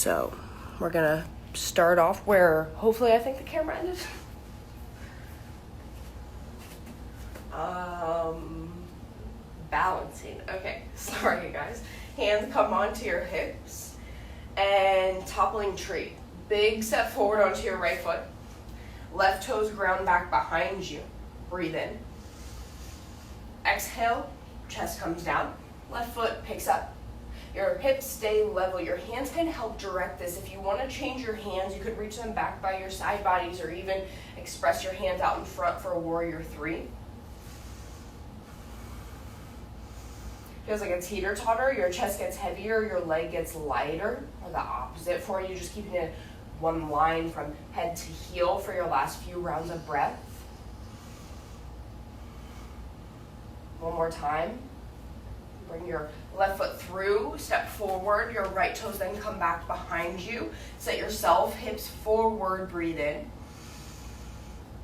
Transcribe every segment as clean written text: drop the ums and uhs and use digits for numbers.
So we're gonna start off where hopefully I think the camera ended. Balancing. Okay, sorry you guys. Hands come onto your hips and toppling tree. Big step forward onto your right foot. Left toes ground back behind you. Breathe in. Exhale, chest comes down. Left foot picks up. Your hips stay level. Your hands can help direct this. If you want to change your hands, you could reach them back by your side bodies or even express your hands out in front for a warrior three. Feels like a teeter-totter. Your chest gets heavier, your leg gets lighter, or the opposite for you. Just keeping it one line from head to heel for your last few rounds of breath. One more time. Bring your left foot through, step forward. Your right toes then come back behind you. Set yourself, hips forward, breathe in.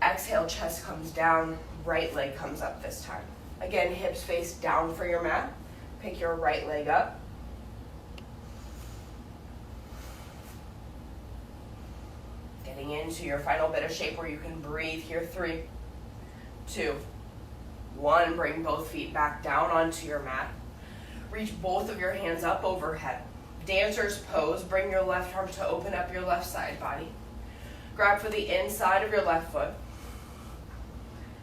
Exhale, chest comes down, right leg comes up this time. Again, hips face down for your mat. Pick your right leg up. Getting into your final bit of shape where you can breathe here. 3, 2, 1. Bring both feet back down onto your mat. Reach both of your hands up overhead. Dancer's pose. Bring your left arm to open up your left side body. Grab for the inside of your left foot.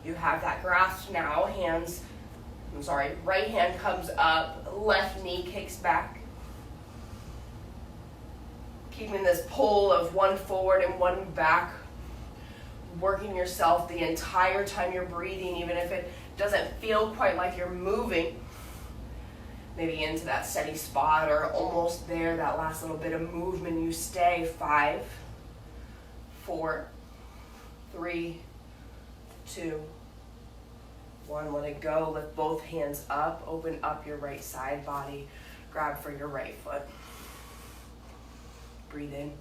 You have that grasp now. Right hand comes up, left knee kicks back. Keeping this pull of one forward and one back. Working yourself the entire time you're breathing, even if it doesn't feel quite like you're moving. Maybe into that steady spot or almost there, that last little bit of movement, you stay. 5, 4, 3, 2, 1, let it go. Lift both hands up, open up your right side body, grab for your right foot. Breathe in.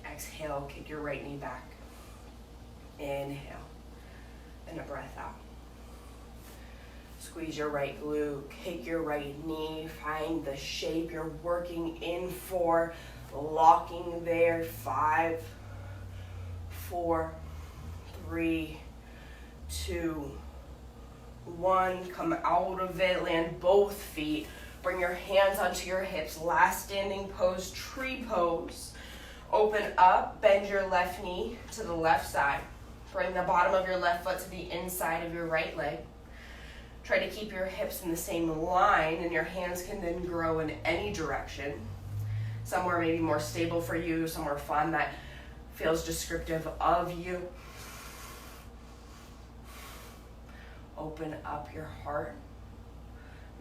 Exhale, kick your right knee back. Inhale, and a breath out. Squeeze your right glute, kick your right knee, find the shape you're working in for, locking there. 5, 4, 3, 2, 1. Come out of it, land both feet. Bring your hands onto your hips. Last standing pose, tree pose. Open up, bend your left knee to the left side. Bring the bottom of your left foot to the inside of your right leg. Try to keep your hips in the same line, and your hands can then grow in any direction. Somewhere maybe more stable for you, somewhere fun that feels descriptive of you. Open up your heart.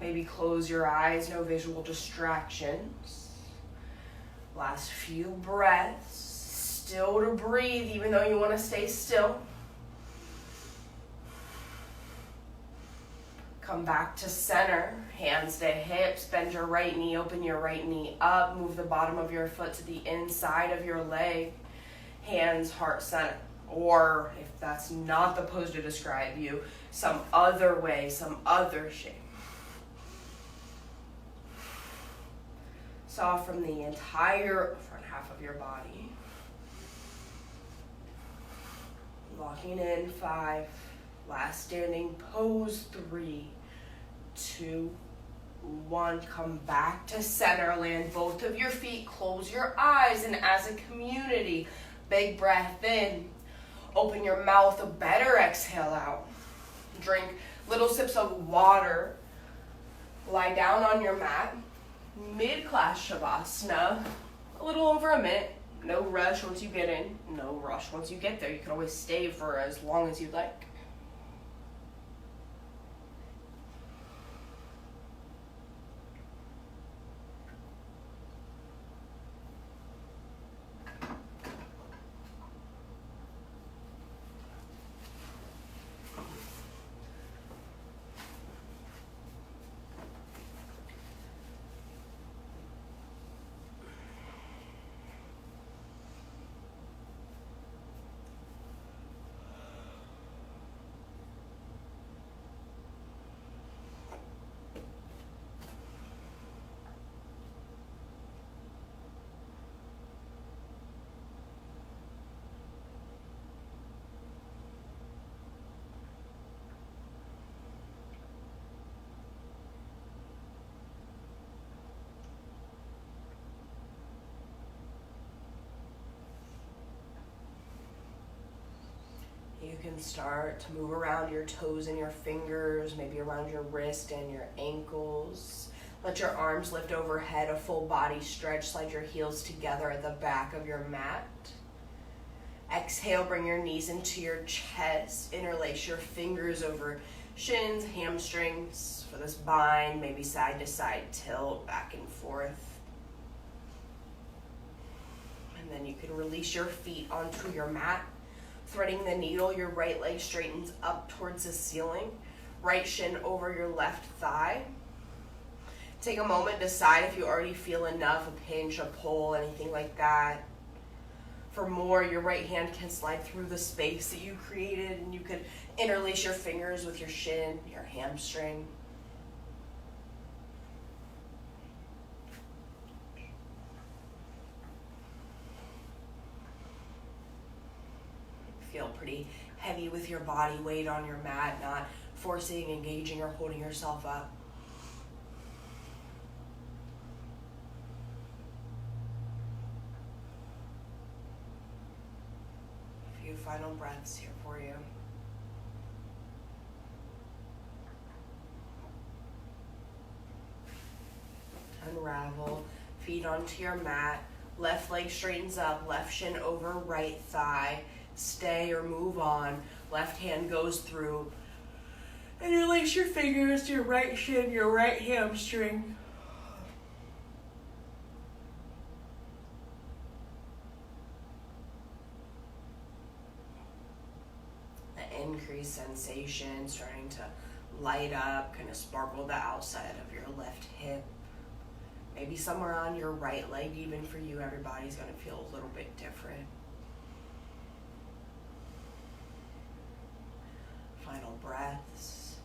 Maybe close your eyes, no visual distractions. Last few breaths. Still to breathe, even though you want to stay still. Come back to center, hands to hips, bend your right knee, open your right knee up, move the bottom of your foot to the inside of your leg, hands heart center. Or if that's not the pose to describe you, some other way, some other shape. Soft from the entire front half of your body. Locking in. 5, last standing pose. 3, 2, 1. Come back to center, land both of your feet, close your eyes, and as a community, big breath in. Open your mouth, a better exhale out. Drink little sips of water. Lie down on your mat. Mid-class Shavasana. A little over a minute. No rush once you get in. No rush once you get there. You can always stay for as long as you'd like. can start to move around your toes and your fingers, maybe around your wrist and your ankles. Let your arms lift overhead, a full body stretch. Slide your heels together at the back of your mat. Exhale, bring your knees into your chest. Interlace your fingers over shins, hamstrings for this bind, maybe side to side tilt, back and forth. And then you can release your feet onto your mat. Threading the needle, your right leg straightens up towards the ceiling. Right shin over your left thigh. Take a moment, decide if you already feel enough, a pinch, a pull, anything like that. For more, your right hand can slide through the space that you created, and you could interlace your fingers with your shin, your hamstring. Feel pretty heavy with your body weight on your mat, not forcing, engaging, or holding yourself up. A few final breaths here for you. Unravel, feet onto your mat, left leg straightens up, left shin over right thigh. Stay or move on. Left hand goes through. Interlace your fingers to your right shin, your right hamstring. The increased sensation starting to light up, kind of sparkle the outside of your left hip. Maybe somewhere on your right leg, even for you, everybody's going to feel a little bit different. Final breaths.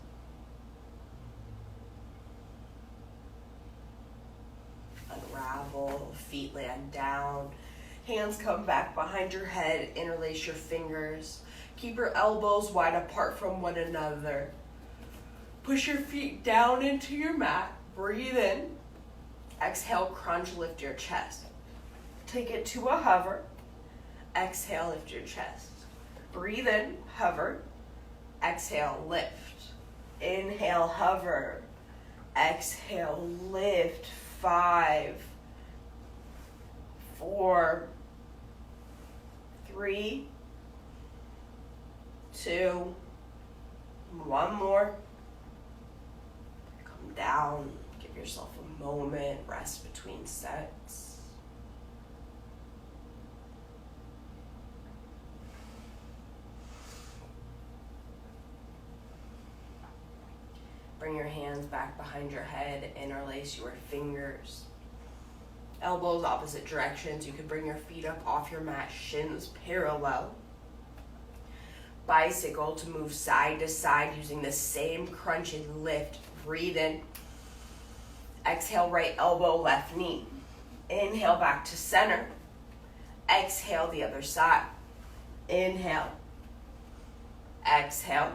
Unravel, feet land down. Hands come back behind your head, interlace your fingers. Keep your elbows wide apart from one another. Push your feet down into your mat. Breathe in. Exhale, crunch, lift your chest. Take it to a hover. Exhale, lift your chest. Breathe in, hover. Exhale, lift. Inhale, hover. Exhale, lift. 5, 4, 3, 2, one more. Come down. Give yourself a moment. Rest between sets. Bring your hands back behind your head, interlace your fingers. Elbows opposite directions. You can bring your feet up off your mat, shins parallel. Bicycle to move side to side using the same crunch and lift. Breathe in. Exhale, right elbow, left knee. Inhale, back to center. Exhale, the other side. Inhale. Exhale.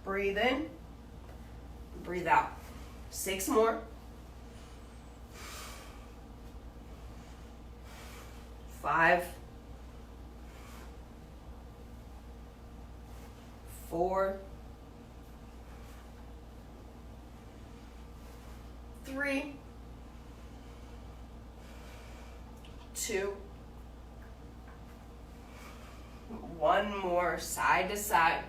Breathe in. Breathe out. 6 more. 5, 4, 3, 2, one more, side to side.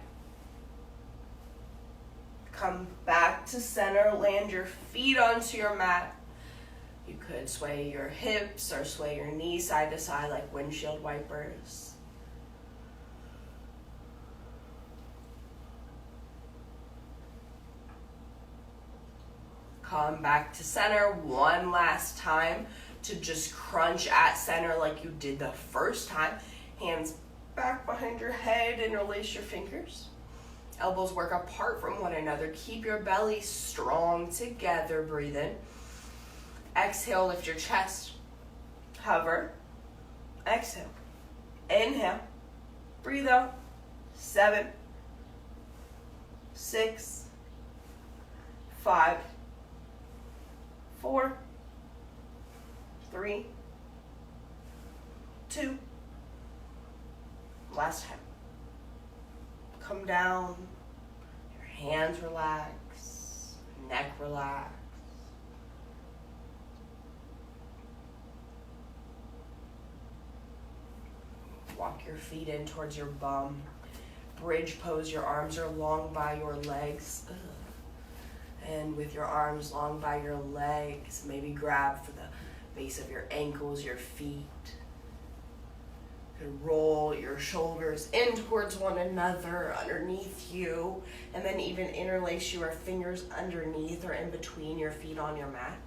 Come back to center, land your feet onto your mat. You could sway your hips or sway your knees side to side like windshield wipers. Come back to center one last time to just crunch at center like you did the first time. Hands back behind your head, interlace your fingers. Elbows work apart from one another. Keep your belly strong together. Breathe in. Exhale, lift your chest. Hover. Exhale. Inhale. Breathe out. 7, 6, 5, 4, 3, 2. Last time. come down. Your hands relax. Neck relax. Walk your feet in towards your bum. Bridge pose, your arms are long by your legs. And with your arms long by your legs, maybe grab for the base of your ankles, your feet. You can roll your shoulders in towards one another, underneath you, and then even interlace your fingers underneath or in between your feet on your mat.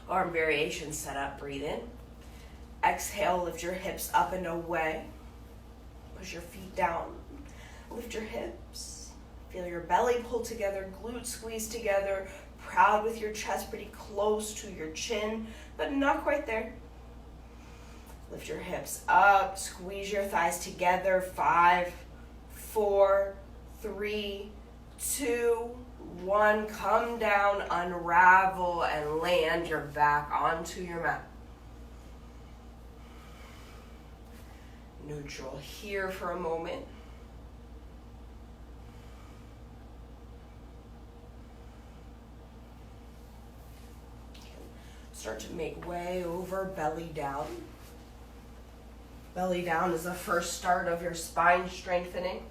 Arm variation set up, breathe in. Exhale, lift your hips up and away. Push your feet down, lift your hips. Feel your belly pull together, glutes squeeze together. Proud with your chest pretty close to your chin, but not quite there. Lift your hips up, squeeze your thighs together. 5, 4, 3, 2, 1. Come down, unravel, and land your back onto your mat. Neutral here for a moment. Start to make way over belly down. Belly down is the first start of your spine strengthening.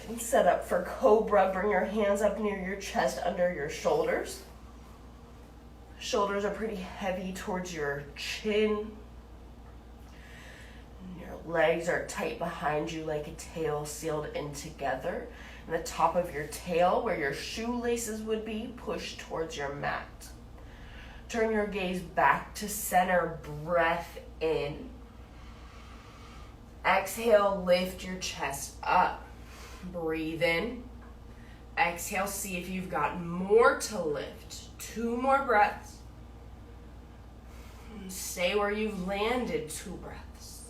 And set up for cobra. Bring your hands up near your chest, under your shoulders. Shoulders are pretty heavy towards your chin. Your legs are tight behind you like a tail sealed in together. And the top of your tail, where your shoelaces would be, pushed towards your mat. Turn your gaze back to center, breath in. Exhale, lift your chest up. Breathe in. Exhale, see if you've got more to lift. 2 more breaths. Stay where you've landed. 2 breaths.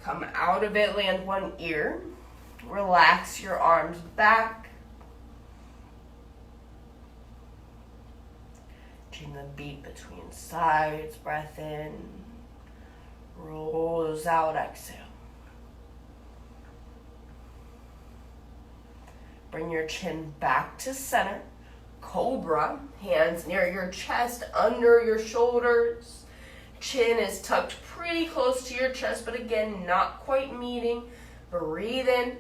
Come out of it, land one ear. Relax your arms back. Chin the beat between sides. Breath in. Rolls out, exhale. Bring your chin back to center. Cobra, hands near your chest, under your shoulders. Chin is tucked pretty close to your chest, but again, not quite meeting. Breathe in.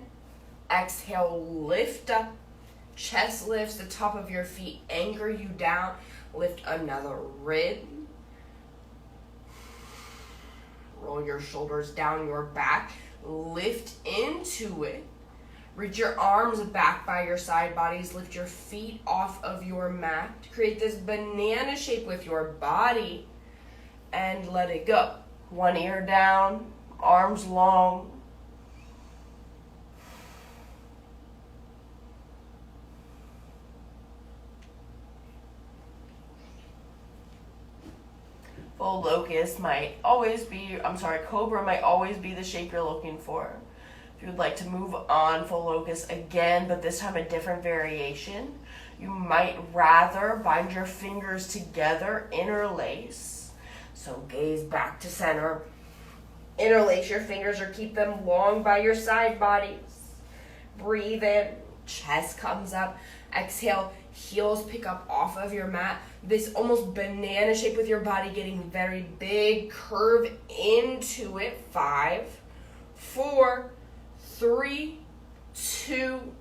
Exhale, lift up. Chest lifts, the top of your feet anchor you down. Lift another rib. Roll your shoulders down your back. Lift into it. Reach your arms back by your side bodies. Lift your feet off of your mat. Create this banana shape with your body and let it go. One ear down, arms long. Full locust might always be, cobra might always be the shape you're looking for. If you would like to move on, full locust again, but this time a different variation, you might rather bind your fingers together, interlace. So gaze back to center. Interlace your fingers or keep them long by your side bodies. Breathe in, chest comes up. Exhale, heels pick up off of your mat. This almost banana shape with your body getting very big. Curve into it. 5, 4, 3, 2,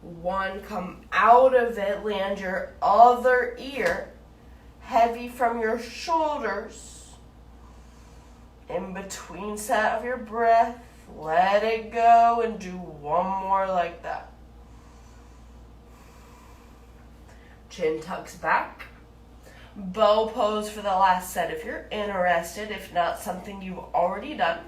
1. Come out of it. Land your other ear. Heavy from your shoulders. In between set of your breath. Let it go and do one more like that. Chin tucks back. Bow pose for the last set if you're interested. If not, something you've already done.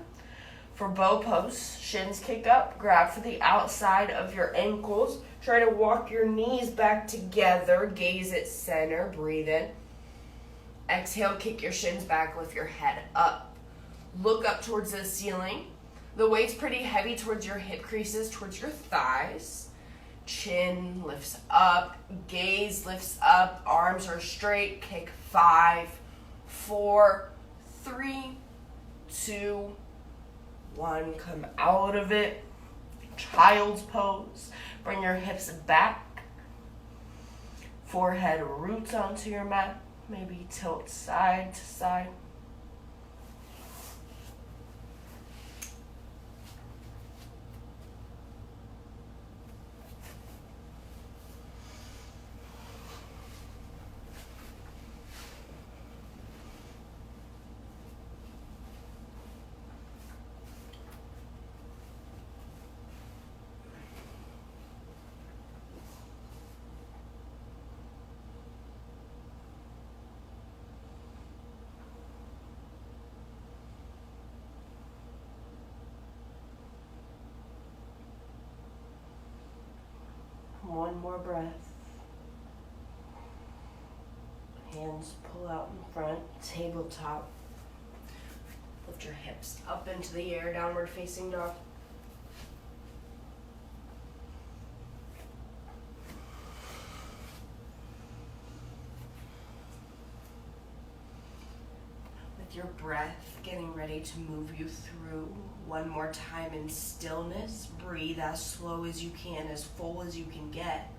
For bow pose, shins kick up, grab for the outside of your ankles. Try to walk your knees back together. Gaze at center. Breathe in. Exhale, kick your shins back, lift your head up. Look up towards the ceiling. The weight's pretty heavy towards your hip creases, towards your thighs. Chin lifts up, gaze lifts up, arms are straight. Kick 5, 4, 3, 2, 1. Come out of it. Child's pose. Bring your hips back. Forehead roots onto your mat. Maybe tilt side to side. One more breath. Hands pull out in front, tabletop. Lift your hips up into the air, downward facing dog. With your breath getting ready to move you through. One more time in stillness. Breathe as slow as you can, as full as you can get.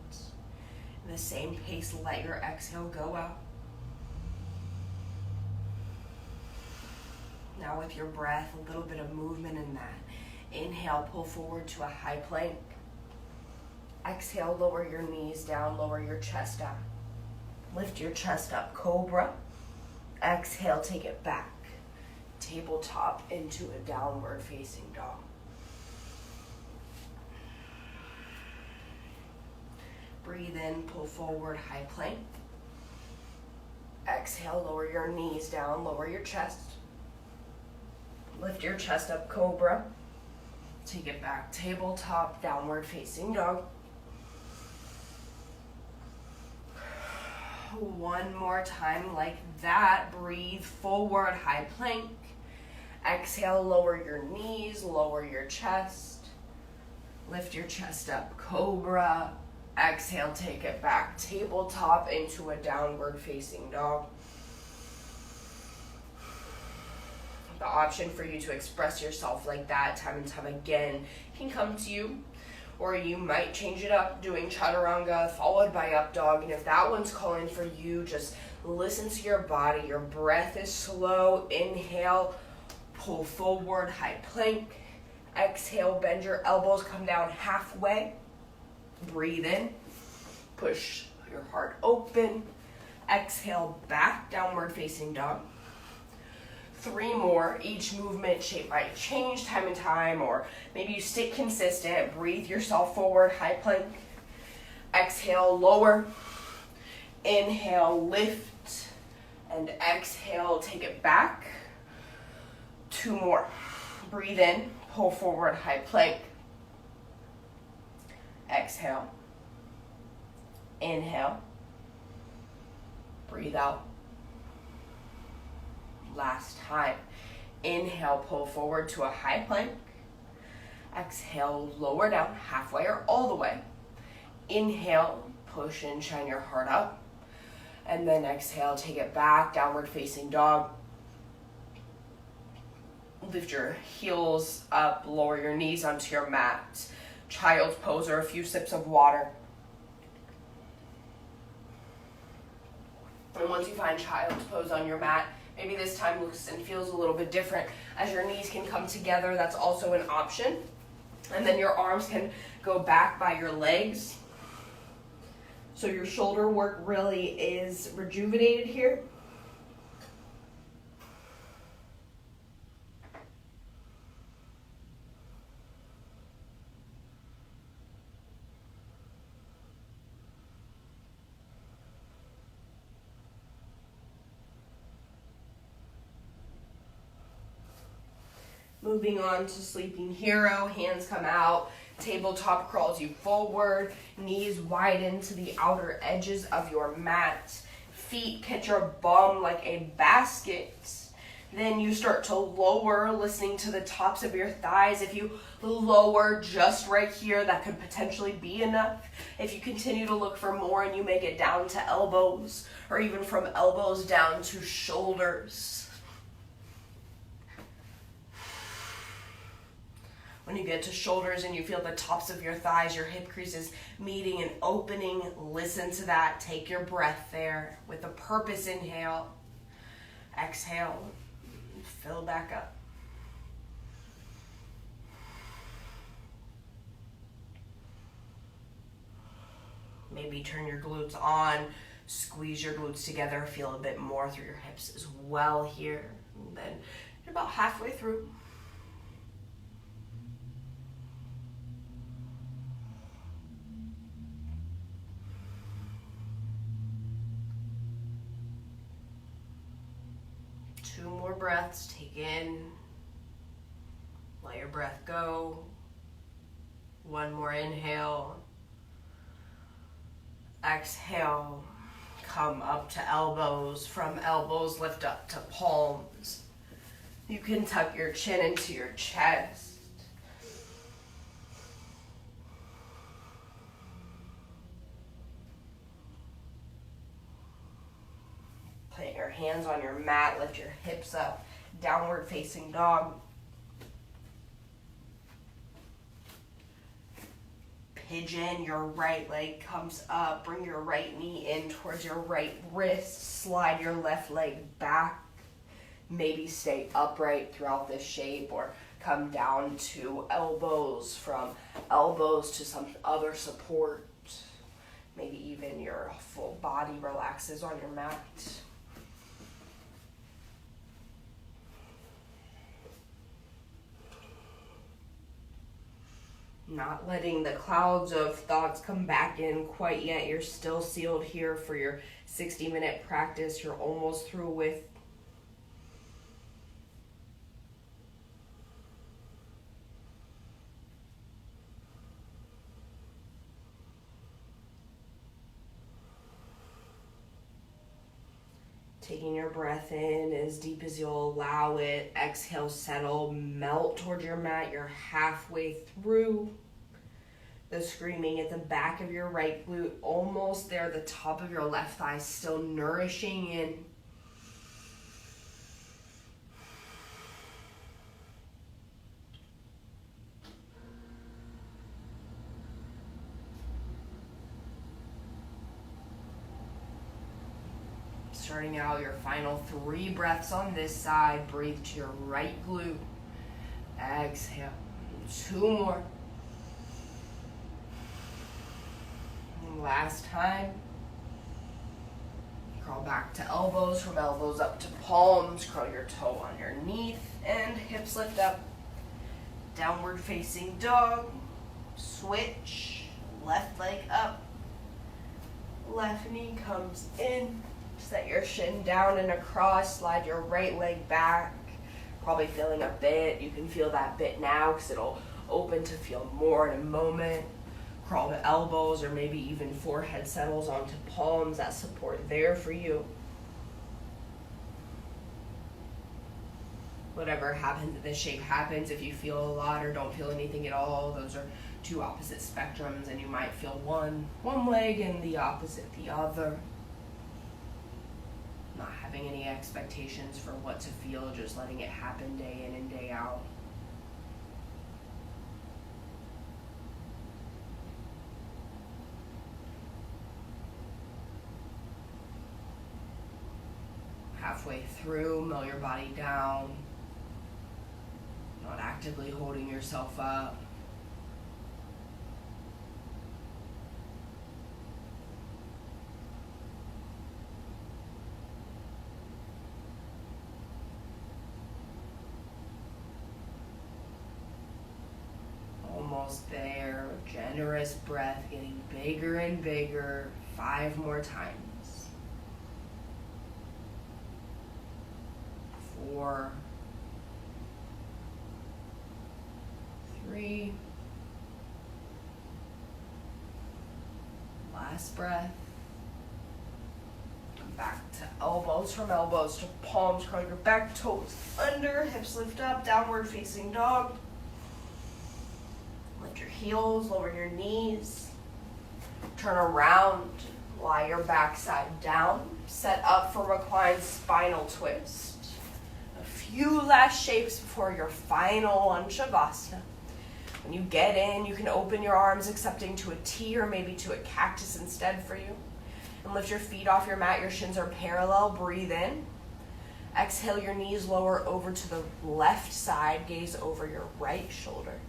In the same pace, let your exhale go out. Now with your breath, a little bit of movement in that. Inhale, pull forward to a high plank. Exhale, lower your knees down, lower your chest up. Lift your chest up, cobra. Exhale, take it back. Tabletop into a downward facing dog. Breathe in, pull forward, high plank. Exhale, lower your knees down, lower your chest. Lift your chest up, cobra. Take it back, tabletop, downward facing dog. One more time like that. Breathe forward, high plank. Exhale, lower your knees, lower your chest. Lift your chest up, cobra. Exhale, take it back, tabletop into a downward facing dog. The option for you to express yourself like that time and time again can come to you. Or you might change it up, doing chaturanga followed by up dog. And if that one's calling for you, just listen to your body. Your breath is slow. Inhale, pull forward, high plank. Exhale, bend your elbows, come down halfway. Breathe in, push your heart open. Exhale, back, downward facing dog. 3 more. Each movement shape might change time and time, or maybe you stay consistent. Breathe yourself forward, high plank. Exhale, lower. Inhale, lift. And exhale, take it back. 2 more. Breathe in, pull forward, high plank. Exhale. Inhale. Breathe out. Last time. Inhale, pull forward to a high plank. Exhale, lower down halfway or all the way. Inhale, push and shine your heart up. And then exhale, take it back, downward facing dog. Lift your heels up, lower your knees onto your mat. Child's pose or a few sips of water. And once you find child's pose on your mat, maybe this time looks and feels a little bit different. As your knees can come together, that's also an option. And then your arms can go back by your legs. So your shoulder work really is rejuvenated here. Moving on to Sleeping Hero, hands come out, tabletop crawls you forward, knees widen to the outer edges of your mat, feet catch your bum like a basket. Then you start to lower, listening to the tops of your thighs. If you lower just right here, that could potentially be enough. If you continue to look for more and you make it down to elbows, or even from elbows down to shoulders. When you get to shoulders and you feel the tops of your thighs, your hip creases meeting and opening, listen to that. Take your breath there with a purpose. Inhale, exhale, fill back up. Maybe turn your glutes on, squeeze your glutes together, feel a bit more through your hips as well here. And then you're about halfway through. Two more breaths. Take in, let your breath go. One more inhale. Exhale, come up to elbows. From elbows, lift up to palms. You can tuck your chin into your chest. Put your hands on your mat, lift your hips up, downward facing dog. Pigeon, your right leg comes up, bring your right knee in towards your right wrist, slide your left leg back, maybe stay upright throughout this shape or come down to elbows, from elbows to some other support, maybe even your full body relaxes on your mat. Not letting the clouds of thoughts come back in quite yet. You're still sealed here for your 60-minute practice. You're almost through with. Taking your breath in as deep as you'll allow it. Exhale, settle, melt towards your mat. You're halfway through. The screaming at the back of your right glute, almost there, the top of your left thigh still nourishing in. Starting out your final 3 breaths on this side. Breathe to your right glute. Exhale. 2 more. And last time. Crawl back to elbows. From elbows up to palms. Curl your toe underneath and hips lift up. Downward facing dog. Switch. Left leg up. Left knee comes in. Set your shin down and across, slide your right leg back. Probably feeling a bit. You can feel that bit now because it'll open to feel more in a moment. Crawl to elbows or maybe even forehead settles onto palms. That support there for you. Whatever happens in this shape happens. If you feel a lot or don't feel anything at all, those are 2 opposite spectrums, and you might feel one leg and the opposite the other. Not having any expectations for what to feel, just letting it happen day in and day out. Halfway through, melt your body down. Not actively holding yourself up. Almost there. Generous breath, getting bigger and bigger. 5 more times. 4, 3. Last breath. Come back to elbows, from elbows to palms. Curl your back toes under, hips lift up, downward facing dog. Lift your heels, lower your knees. Turn around, lie your backside down. Set up for reclined spinal twist. A few last shapes before your final one, Shavasana. When you get in, you can open your arms, accepting to a T or maybe to a cactus instead for you. And lift your feet off your mat. Your shins are parallel. Breathe in. Exhale, your knees lower over to the left side. Gaze over your right shoulder.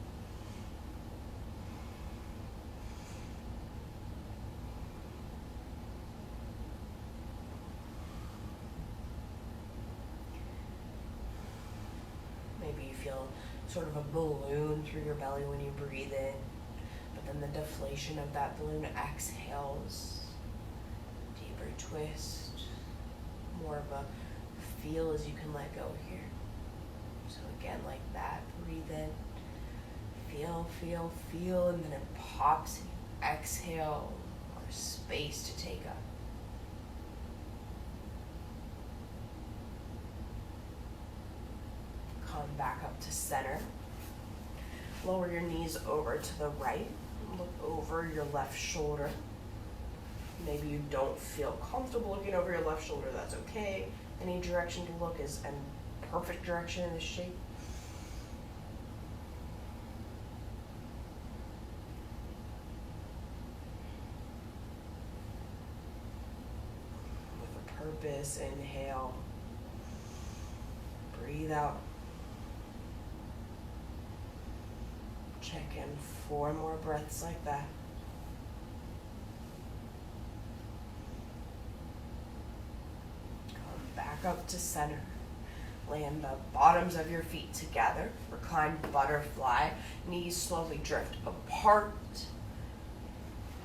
Maybe you feel sort of a balloon through your belly when you breathe in, but then the deflation of that balloon exhales. Deeper twist, more of a feel as you can let go here. So again, like that, breathe in, feel, feel, feel, and then it pops and you exhale, more space to take up. Come back up to center. Lower your knees over to the right. Look over your left shoulder. Maybe you don't feel comfortable looking over your left shoulder. That's okay. Any direction to look is a perfect direction in this shape. With a purpose, inhale. Breathe out. Check in 4 more breaths like that. Come back up to center. Land the bottoms of your feet together. Recline butterfly. Knees slowly drift apart.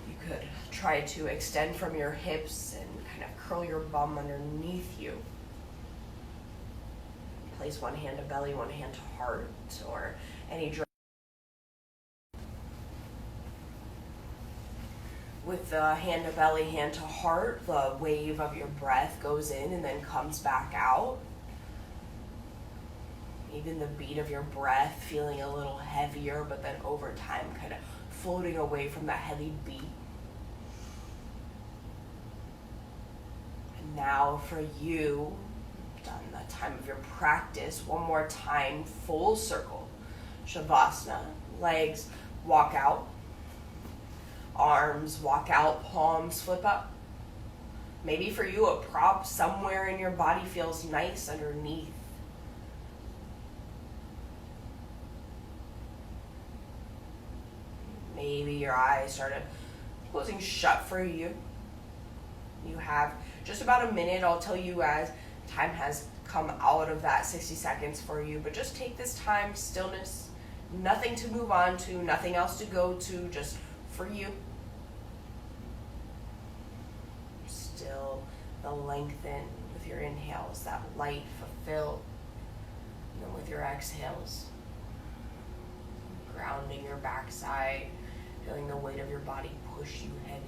You could try to extend from your hips and kind of curl your bum underneath you. Place one hand to belly, one hand to heart, or any direction. With the hand to belly, hand to heart, the wave of your breath goes in and then comes back out. Even the beat of your breath feeling a little heavier, but then over time kind of floating away from that heavy beat. And now for you, done the time of your practice, one more time, full circle. Shavasana, legs walk out. Arms walk out, palms flip up. Maybe for you, a prop somewhere in your body feels nice underneath. Maybe your eyes started closing shut for you. You have just about a minute. I'll tell you as time has come out of that 60 seconds for you, but just take this time, stillness, nothing to move on to, nothing else to go to, just for you. Still the lengthen with your inhales, that light, fulfilled. And then with your exhales, grounding your backside, feeling the weight of your body push you heavy.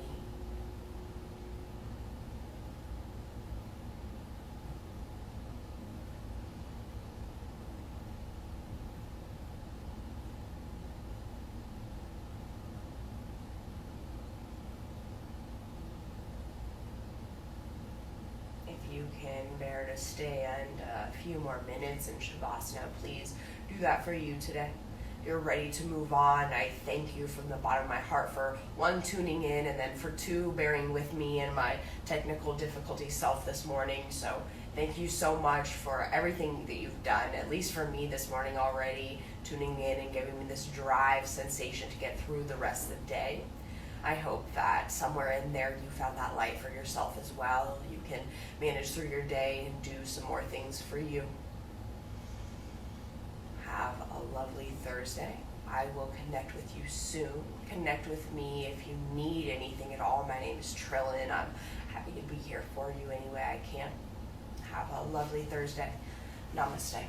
You can bear to stand a few more minutes in Shavasana, please do that for you today. You're ready to move on. I thank you from the bottom of my heart for 1, tuning in, and then for 2, bearing with me and my technical difficulty self this morning. So thank you so much for everything that you've done, at least for me this morning already, tuning in and giving me this drive sensation to get through the rest of the day. I hope that somewhere in there you found that light for yourself as well. You can manage through your day and do some more things for you. Have a lovely Thursday. I will connect with you soon. Connect with me if you need anything at all. My name is Trillin. I'm happy to be here for you any way I can. Have a lovely Thursday. Namaste.